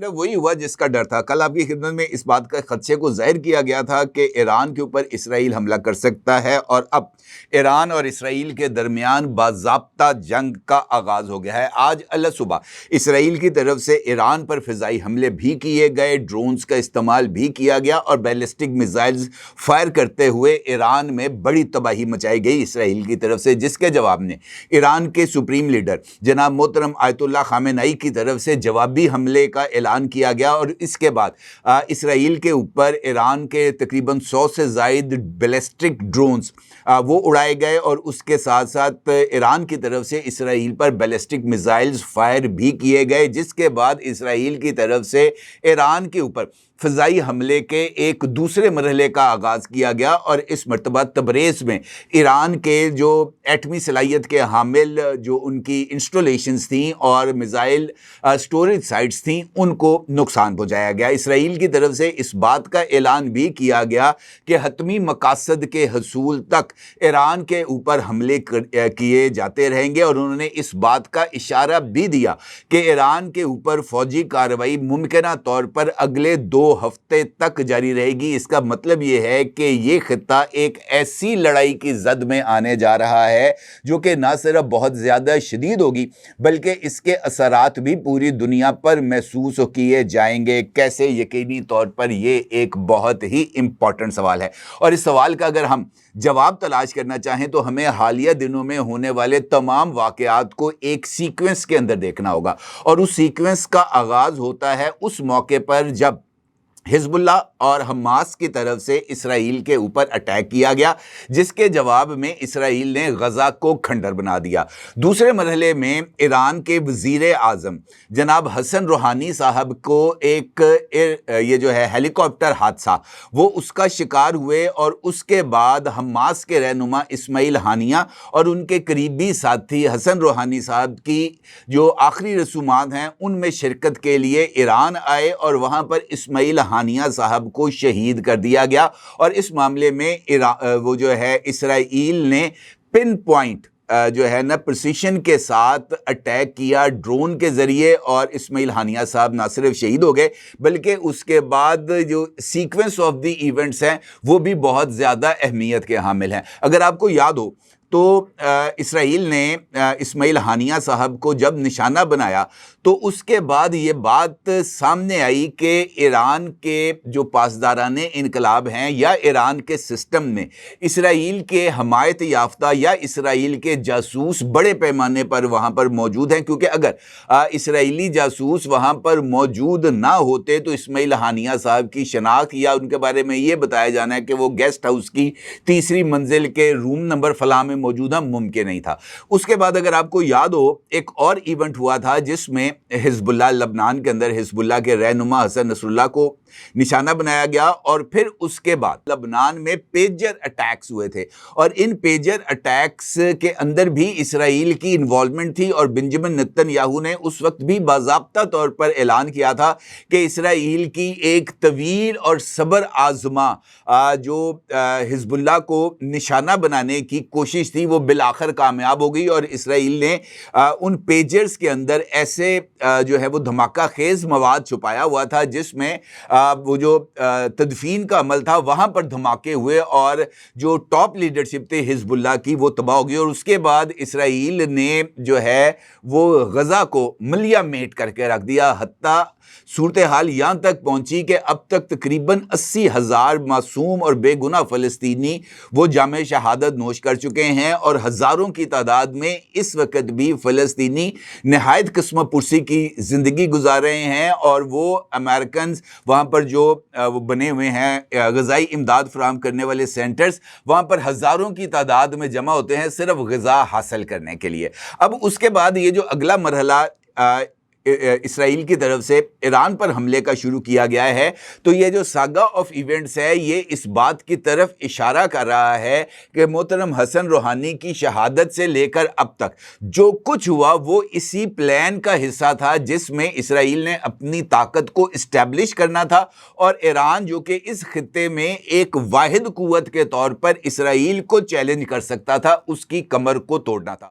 وہی ہوا جس کا ڈر تھا۔ کل آپ کی خدمت میں اس بات کا خدشے کو ظاہر کیا گیا تھا کہ ایران کے اوپر اسرائیل حملہ کر سکتا ہے، اور اب ایران اور اسرائیل کے درمیان باضابطہ جنگ کا آغاز ہو گیا ہے۔ آج صبح اسرائیل کی طرف سے ایران پر فضائی حملے بھی کیے گئے، ڈرونز کا استعمال بھی کیا گیا، اور بیلسٹک میزائلز فائر کرتے ہوئے ایران میں بڑی تباہی مچائی گئی اسرائیل کی طرف سے، جس کے جواب میں ایران کے سپریم لیڈر جناب محترم آیت اللہ خامنئی کی طرف سے جوابی حملے کا اعلان کیا گیا، اور اس کے بعد اسرائیل کے اوپر ایران کے تقریباً 100 سے زائد بیلسٹک ڈرونز وہ اڑائے گئے، اور اس کے ساتھ ساتھ ایران کی طرف سے اسرائیل پر بیلسٹک میزائلز فائر بھی کیے گئے، جس کے بعد اسرائیل کی طرف سے ایران کے اوپر فضائی حملے کے ایک دوسرے مرحلے کا آغاز کیا گیا، اور اس مرتبہ تبریز میں ایران کے جو ایٹمی صلاحیت کے حامل جو ان کی انسٹالیشنز تھیں اور میزائل سٹوریج سائٹس تھیں، ان کو نقصان پہنچایا گیا۔ اسرائیل کی طرف سے اس بات کا اعلان بھی کیا گیا کہ حتمی مقاصد کے حصول تک ایران کے اوپر حملے کیے جاتے رہیں گے، اور انہوں نے اس بات کا اشارہ بھی دیا کہ ایران کے اوپر فوجی کارروائی ممکنہ طور پر اگلے 2 ہفتے تک جاری رہے گی۔ اس کا مطلب یہ ہے کہ یہ خطہ ایک ایسی لڑائی کی زد میں آنے جا رہا ہے جو کہ نہ صرف بہت زیادہ شدید ہوگی بلکہ اس کے اثرات بھی پوری دنیا پر محسوس کیے جائیں گے۔ کیسے؟ یقینی طور پر یہ ایک بہت ہی امپورٹنٹ سوال ہے، اور اس سوال کا اگر ہم جواب تلاش کرنا چاہیں تو ہمیں حالیہ دنوں میں ہونے والے تمام واقعات کو ایک سیکوینس کے اندر دیکھنا ہوگا، اور اس سیکوینس کا آغاز ہوتا ہے اس موقع پر جب حزب اللہ اور حماس کی طرف سے اسرائیل کے اوپر اٹیک کیا گیا، جس کے جواب میں اسرائیل نے غزہ کو کھنڈر بنا دیا۔ دوسرے مرحلے میں ایران کے وزیر اعظم جناب حسن روحانی صاحب کو ایک یہ جو ہے ہیلی کاپٹر حادثہ وہ اس کا شکار ہوئے، اور اس کے بعد حماس کے رہنما اسماعیل ہانیہ اور ان کے قریبی ساتھی حسن روحانی صاحب کی جو آخری رسومات ہیں ان میں شرکت کے لیے ایران آئے، اور وہاں پر اسماعیل ہانیہ صاحب کو شہید کر دیا گیا، اور اس معاملے میں وہ جو ہے اسرائیل نے پن پوائنٹ جو ہے نا پریسیشن کے ساتھ اٹیک کیا ڈرون کے ذریعے، اور اسماعیل ہانیہ صاحب نہ صرف شہید ہو گئے بلکہ اس کے بعد جو سیکوینس آف دی ایونٹس ہیں وہ بھی بہت زیادہ اہمیت کے حامل ہیں۔ اگر آپ کو یاد ہو تو اسرائیل نے اسماعیل ہانیہ صاحب کو جب نشانہ بنایا تو اس کے بعد یہ بات سامنے آئی کہ ایران کے جو پاسداران انقلاب ہیں یا ایران کے سسٹم میں اسرائیل کے حمایت یافتہ یا اسرائیل کے جاسوس بڑے پیمانے پر وہاں پر موجود ہیں، کیونکہ اگر اسرائیلی جاسوس وہاں پر موجود نہ ہوتے تو اسماعیل ہانیہ صاحب کی شناخت یا ان کے بارے میں یہ بتایا جانا ہے کہ وہ گیسٹ ہاؤس کی 3ری منزل کے روم نمبر فلاں میں موجودہ ممکن نہیں تھا۔ اس کے بعد اگر آپ کو یاد ہو ایک اور ایونٹ ہوا تھا جس میں حزب اللہ لبنان کے اندر حزب اللہ کے رہنما حسن نصر اللہ کو نشانہ بنایا گیا، اور پھر اس کے بعد لبنان میں پیجر اٹیکس ہوئے تھے، اور ان پیجر اٹیکس کے اندر بھی اسرائیل کی انوالومنٹ تھی، اور بنجمن نتن یاہو نے اس وقت بھی باضابطہ طور پر اعلان کیا تھا کہ اسرائیل کی ایک طویل اور صبر آزما جو حزب اللہ کو نشانہ بنانے کی کوشش تھی وہ بالآخر کامیاب ہو گئی، اور اسرائیل نے ان پیجرز کے اندر ایسے جو ہے وہ دھماکہ خیز مواد چھپایا ہوا تھا جس میں وہ جو تدفین کا عمل تھا وہاں پر دھماکے ہوئے، اور جو ٹاپ لیڈرشپ تھی حزب اللہ کی وہ تباہ ہو گئی، اور اس کے بعد اسرائیل نے جو ہے وہ غزہ کو ملیا میٹ کر کے رکھ دیا، حتیٰ صورتحال یہاں تک پہنچی کہ اب تک تقریباً 80,000 معصوم اور بے گناہ فلسطینی وہ جام شہادت نوش کر چکے ہیں، اور ہزاروں کی تعداد میں اس وقت بھی فلسطینی نہایت قسم پرسی کی زندگی گزار رہے ہیں، اور وہ امریکنز وہاں پر جو وہ بنے ہوئے ہیں غذائی امداد فراہم کرنے والے سینٹرز وہاں پر ہزاروں کی تعداد میں جمع ہوتے ہیں صرف غذا حاصل کرنے کے لیے۔ اب اس کے بعد یہ جو اگلا مرحلہ اسرائیل کی طرف سے ایران پر حملے کا شروع کیا گیا ہے، تو یہ جو ساگا آف ایونٹس ہے یہ اس بات کی طرف اشارہ کر رہا ہے کہ محترم حسن روحانی کی شہادت سے لے کر اب تک جو کچھ ہوا وہ اسی پلان کا حصہ تھا جس میں اسرائیل نے اپنی طاقت کو اسٹیبلش کرنا تھا، اور ایران جو کہ اس خطے میں ایک واحد قوت کے طور پر اسرائیل کو چیلنج کر سکتا تھا اس کی کمر کو توڑنا تھا۔